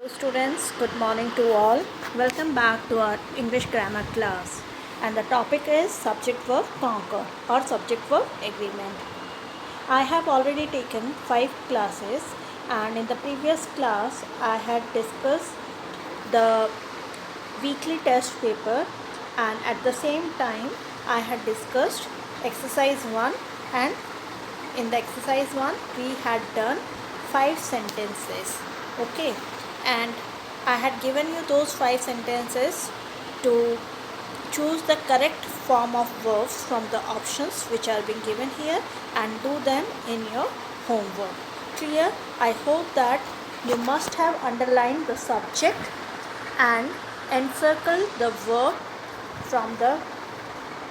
Students, good morning to all. Welcome back to our English grammar class. And the topic is subject verb conquer or subject verb agreement. I have already taken 5 classes, and in the previous class I had discussed the weekly test paper, and at the same time I had discussed exercise 1, and in the exercise 1 we had done 5 sentences. Okay, and I had given you those 5 sentences to choose the correct form of verbs from the options which are being given here and do them in your homework. Clear? I hope that you must have underlined the subject and encircle the verb from the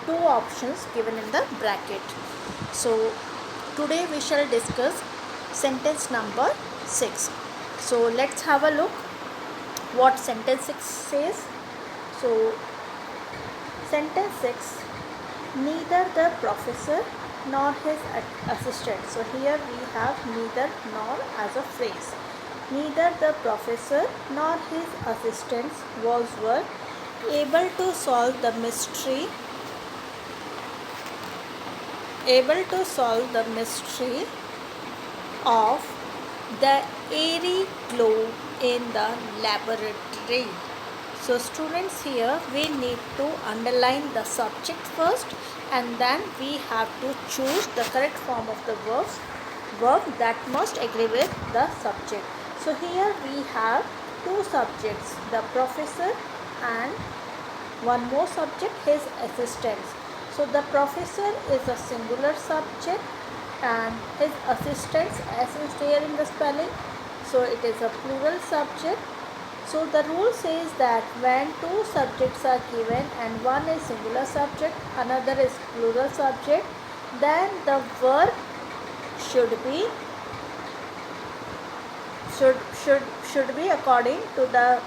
two options given in the bracket. So today we shall discuss sentence number 6. So let's have a look what sentence 6 says. So sentence 6, neither the professor nor his assistant. So here we have neither nor as a phrase. Neither the professor nor his assistants were able to solve the mystery of the airy glow in the laboratory. So students, here we need to underline the subject first, and then we have to choose the correct form of the verb that must agree with the subject. So here we have two subjects, the professor and one more subject, his assistants. So the professor is a singular subject and his assistants, as is there in the spelling, so it is a plural subject. So the rule says that when two subjects are given and one is singular subject, another is plural subject, then the verb should be according to the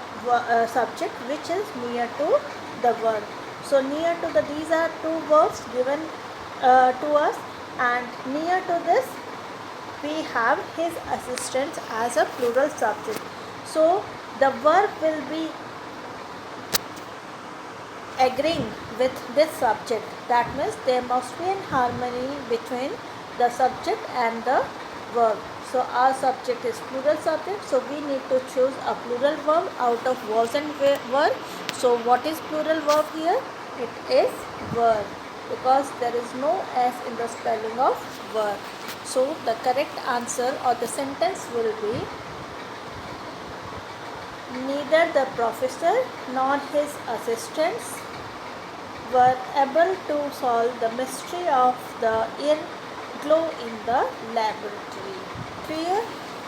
subject which is near to the verb. So near to these are two verbs given to us, and near to this we have his assistants as a plural subject. So the verb will be agreeing with this subject. That means there must be an harmony between the subject and the verb. So our subject is plural subject, so we need to choose a plural verb out of was and were. So what is plural verb here? It is were, because there is no s in the spelling of were. So the correct answer or the sentence will be, neither the professor nor his assistants were able to solve the mystery of the air glow in the laboratory. Clear?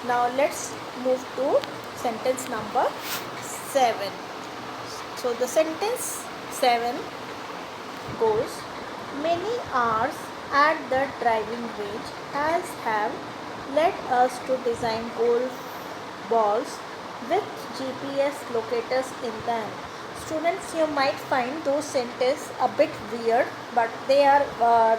Now let's move to sentence number 7. So the sentence 7 goes, many hours at the driving range have led us to design golf balls with GPS locators in them. Students, you might find those sentences a bit weird, but they are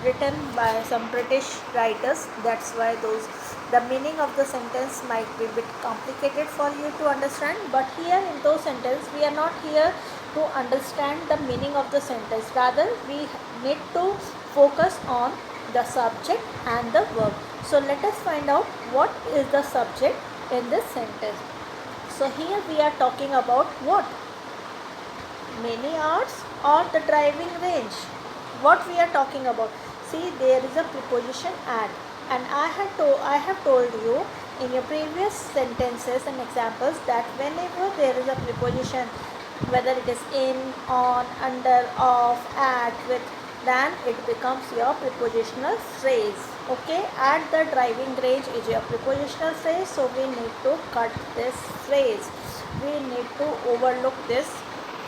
written by some British writers. That's why the meaning of the sentence might be a bit complicated for you to understand. But here in those sentences, we are not here to understand the meaning of the sentence. Rather, we need to focus on the subject and the verb. So let us find out what is the subject in this sentence. So here we are talking about what? Many hours or the driving range. What we are talking about? See, there is a preposition at, and I have told you in your previous sentences and examples that whenever there is a preposition, whether it is in, on, under, off, at, with, then it becomes your prepositional phrase. Okay, at the driving range is your prepositional phrase, so we need to cut this phrase. We need to overlook this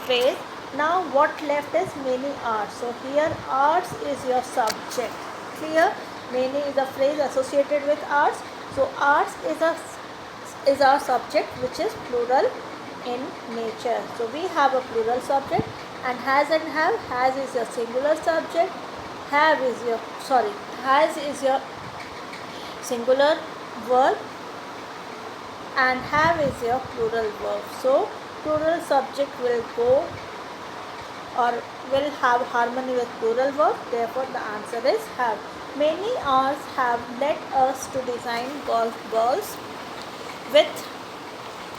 phrase. Now what left is many hours. So here hours is your subject. Clear? Many is a phrase associated with hours. So hours is our subject, which is plural in nature. So we have a plural subject, and has and have. Has is your singular subject. Has is your singular verb, and have is your plural verb. So plural subject will go or will have harmony with plural verb. Therefore the answer is have. Many hours have led us to design golf balls with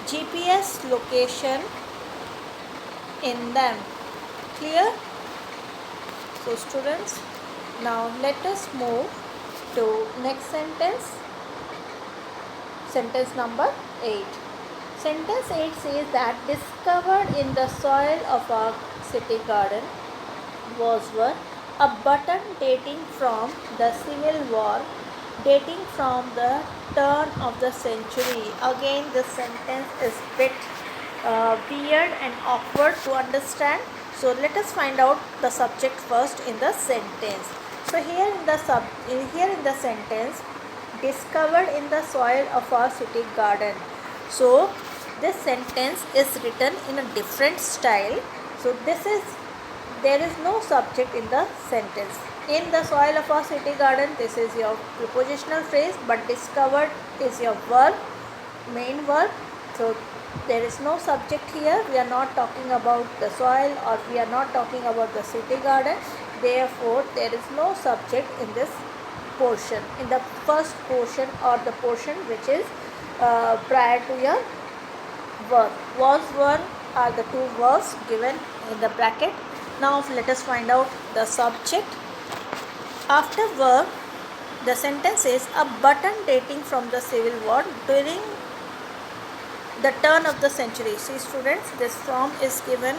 GPS location in them. Clear? So students, now let us move to next sentence. Sentence number 8. Sentence 8 says that discovered in the soil of our city garden was a button dating from the Civil War, dating from the turn of the century. Again, this sentence is bit weird and awkward to understand. So let us find out the subject first in the sentence. So here in the sentence, discovered in the soil of our city garden. So this sentence is written in a different style. So there is no subject in the sentence. In the soil of our city garden, this is your prepositional phrase, but discovered is your verb, main verb. So there is no subject here. We are not talking about the soil or we are not talking about the city garden. Therefore, there is no subject in this portion, in the first portion or the portion which is prior to your verb. Was, were are the two verbs given in the bracket. Now let us find out the subject. After verb, the sentence is a button dating from the Civil War during the turn of the century. See students, this form is given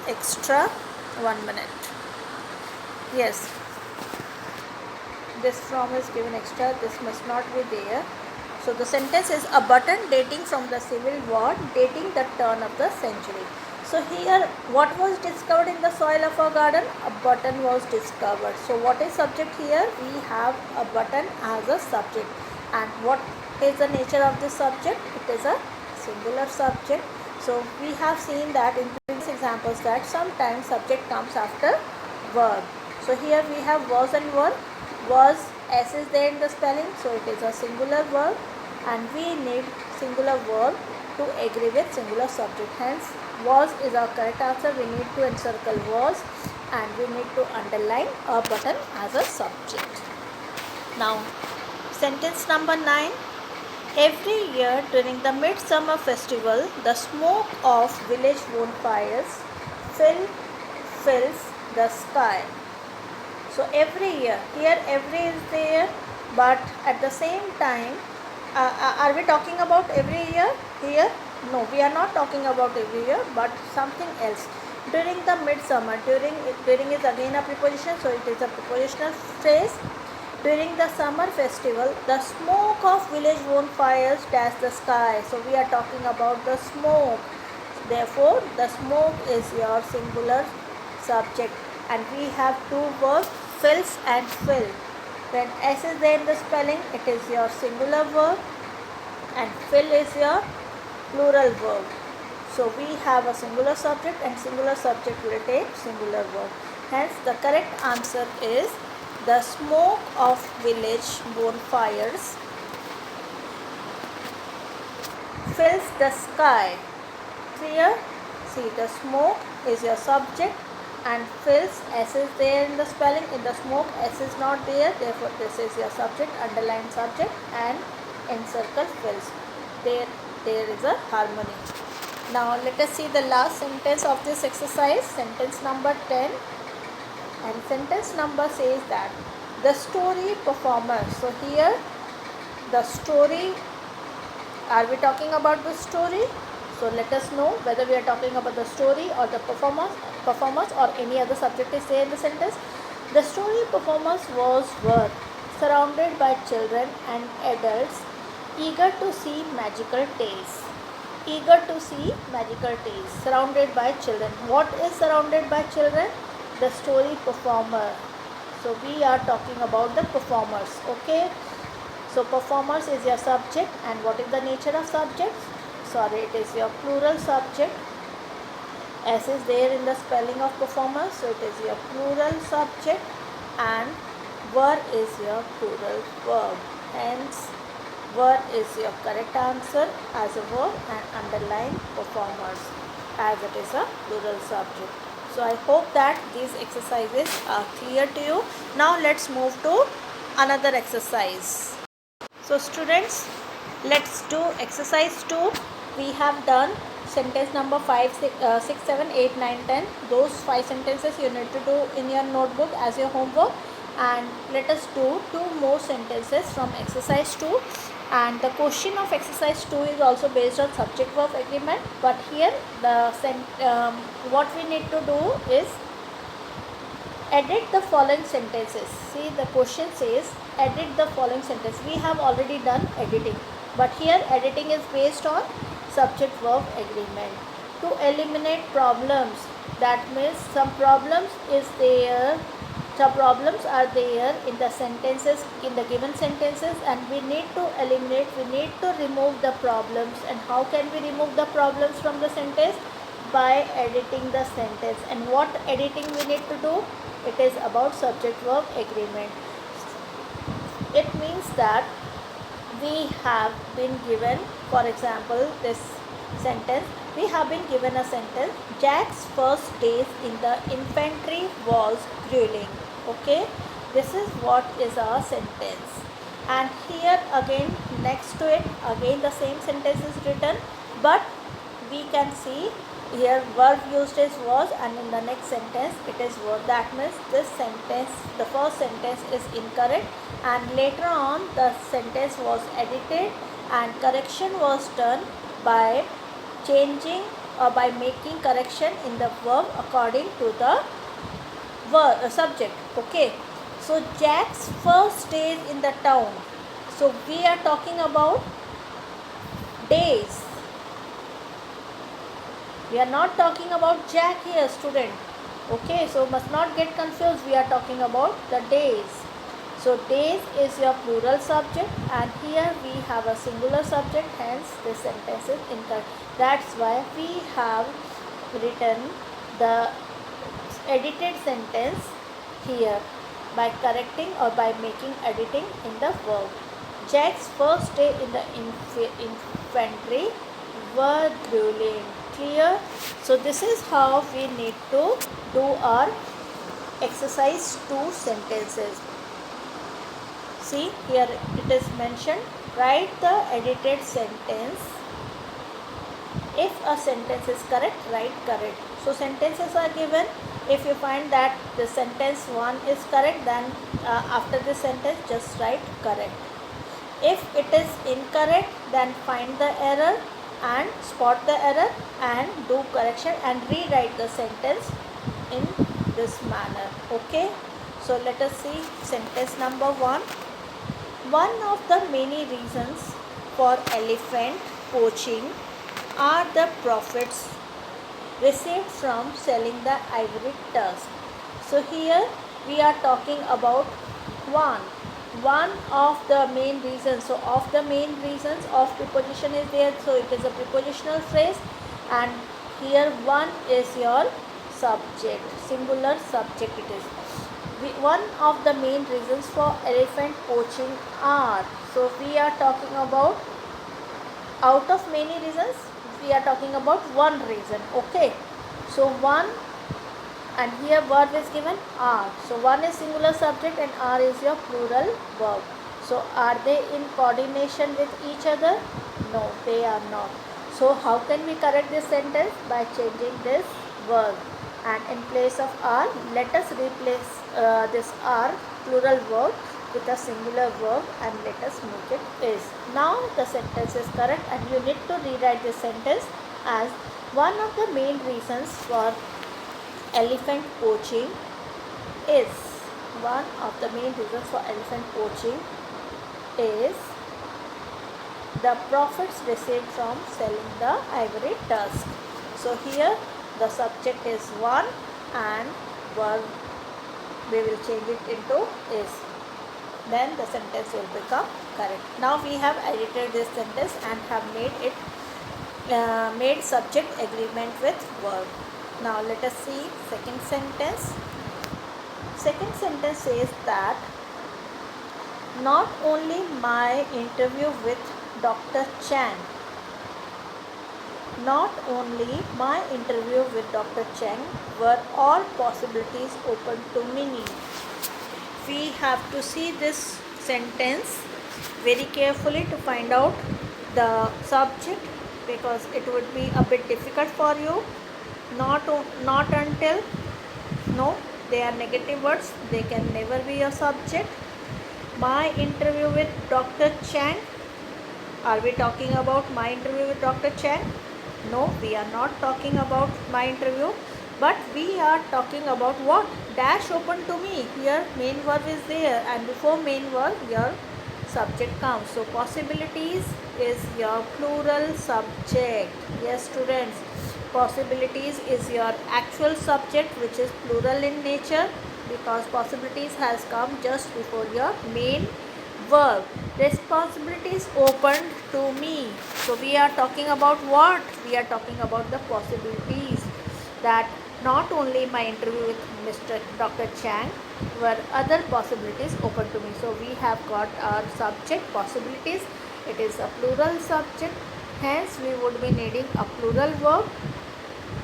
extra. 1 minute. Yes, this form is given extra. This must not be there. So the sentence is a button dating from the Civil War, dating the turn of the century. So here, what was discovered in the soil of our garden? A button was discovered. So what is subject here? We have a button as a subject. And what is the nature of this subject? It is a singular subject. So we have seen that in previous examples that sometimes subject comes after verb. So here we have was and were. Was, S is there in the spelling, so it is a singular verb, and we need singular verb to agree with singular subject. Hence, was is our correct answer. We need to encircle was and we need to underline a button as a subject. Now, sentence number 9. Every year during the midsummer festival, the smoke of village bonfires fills the sky. So every year, here every is there, but at the same time, are we talking about every year here? No, we are not talking about every year, but something else. During the midsummer, during is again a preposition, so it is a prepositional phrase. During the summer festival, the smoke of village bonfires dash the sky. So we are talking about the smoke. Therefore, the smoke is your singular subject, and we have two verbs, fills and fill. When S is there in the spelling, it is your singular verb, and fill is your plural verb. So we have a singular subject, and singular subject will take singular verb. Hence, the correct answer is the smoke of village bonfires fills the sky. Clear? See, the smoke is your subject and fills, S is there in the spelling. In the smoke, S is not there. Therefore, this is your subject, underline subject, and encircle fills. There is a harmony. Now, let us see the last sentence of this exercise. Sentence number 10. And sentence number says that the story performer. So here the story, are we talking about the story? So let us know whether we are talking about the story or the performance or any other subject is there in the sentence. The story performers were surrounded by children and adults eager to see magical tales. Eager to see magical tales. Surrounded by children. What is surrounded by children? The story performer. So we are talking about the performers. Okay. So performers is your subject, and what is the nature of subject? Sorry, it is your plural subject. S is there in the spelling of performers, so it is your plural subject, and were is your plural verb. Hence, were is your correct answer as a verb, and underline performers as it is a plural subject. So I hope that these exercises are clear to you. Now let's move to another exercise. So students, let's do exercise 2. We have done sentence number 5, 6, 7, 8, 9, 10. Those 5 sentences you need to do in your notebook as your homework. And let us do 2 more sentences from exercise 2. And the question of exercise 2 is also based on subject verb agreement. But here the what we need to do is edit the following sentences. See, the question says edit the following sentence. We have already done editing, but here editing is based on subject verb agreement. To eliminate problems, that means some problems are there in the sentences, in the given sentences, and we need to eliminate, we need to remove the problems. And how can we remove the problems from the sentence? By editing the sentence. And what editing we need to do? It is about subject verb agreement. It means that we have been given, for example, this sentence, we have been given a sentence, Jack's first days in the infantry was grueling. Okay, this is what is our sentence. And here again, next to it, again the same sentence is written, but we can see here verb used is was, and in the next sentence it is verb. That means this sentence, the first sentence is incorrect, and later on the sentence was edited and correction was done by changing or by making correction in the verb according to the verb subject. Okay, so Jack's first days in the town. So we are talking about days. We are not talking about Jack here, student. Okay, so must not get confused. We are talking about the days. So days is your plural subject, and here we have a singular subject, hence this sentence is incorrect. That's why we have written the edited sentence here by correcting or by making editing in the verb. Jack's first day in the infantry were grueling. Clear? So this is how we need to do our exercise 2 sentences. See, here it is mentioned, write the edited sentence. If a sentence is correct, write correct. So sentences are given. If you find that the sentence 1 is correct, then after this sentence just write correct. If it is incorrect, then find the error and spot the error and do correction and rewrite the sentence in this manner. Okay, so let us see sentence number 1. One of the many reasons for elephant poaching are the profits received from selling the ivory tusk. So here we are talking about one of the main reasons. So of the main reasons, of preposition is there, so it is a prepositional phrase, and here one is your subject, singular subject it is. One of the main reasons for elephant poaching are, so we are talking about out of many reasons, we are talking about one reason. Okay, so one, and here verb is given are. So one is singular subject and are is your plural verb. So are they in coordination with each other? No, they are not. So how can we correct this sentence? By changing this verb, and in place of are, let us replace this are plural verb with a singular verb, and let us make it is. Now the sentence is correct, and you need to rewrite this sentence as one of the main reasons for elephant poaching is, one of the main reasons for elephant poaching is the profits received from selling the ivory tusk. So here the subject is one and verb we will change it into is, then the sentence will become correct. Now we have edited this sentence and have made it made subject agreement with verb. Now let us see second sentence. Second sentence says that Not only my interview with Dr. Chang, not only my interview with Dr. Chang were all possibilities open to me. We have to see this sentence very carefully to find out the subject, because it would be a bit difficult for you. Not until, no, they are negative words, they can never be a subject. My interview with Dr. Chang, are we talking about my interview with Dr. Chang? No, we are not talking about my interview, but we are talking about what? Dash open to me. Here main verb is there, and before main verb your subject comes. So possibilities is your plural subject. Yes, students, possibilities is your actual subject, which is plural in nature, because possibilities has come just before your main verb. Responsibilities opened to me. So we are talking about what? We are talking about the possibilities, that not only my interview with Mr. Dr. Chang were other possibilities open to me. So we have got our subject possibilities. It is a plural subject. Hence we would be needing a plural verb,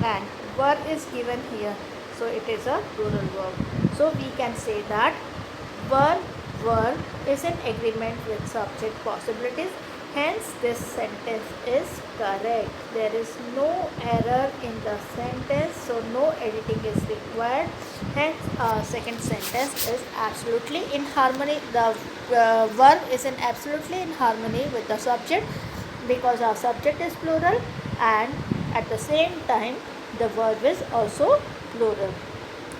and verb is given here. So it is a plural verb. So we can say that verb is in agreement with subject possibilities. Hence this sentence is correct. There is no error in the sentence, so no editing is required. Hence second sentence is absolutely in harmony. The verb is in absolutely in harmony with the subject, because our subject is plural, and at the same time the verb is also plural.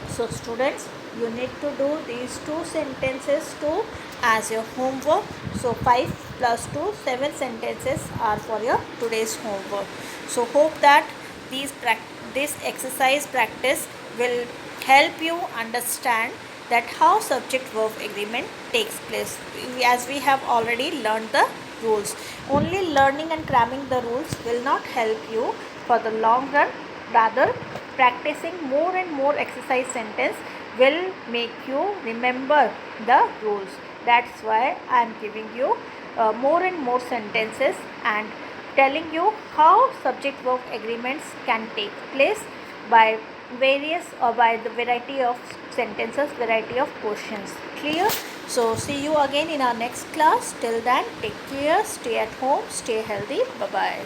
So students, you need to do these two sentences too as your homework. So 5 plus 2, 7 sentences are for your today's homework. So hope that this exercise practice will help you understand that how subject verb agreement takes place, as we have already learned the rules. Only learning and cramming the rules will not help you for the long run. Rather, practicing more and more exercise sentence will make you remember the rules. That's why I am giving you more and more sentences and telling you how subject verb agreements can take place by various or by the variety of sentences, variety of questions. Clear? So see you again in our next class. Till then, take care, stay at home, stay healthy. Bye bye.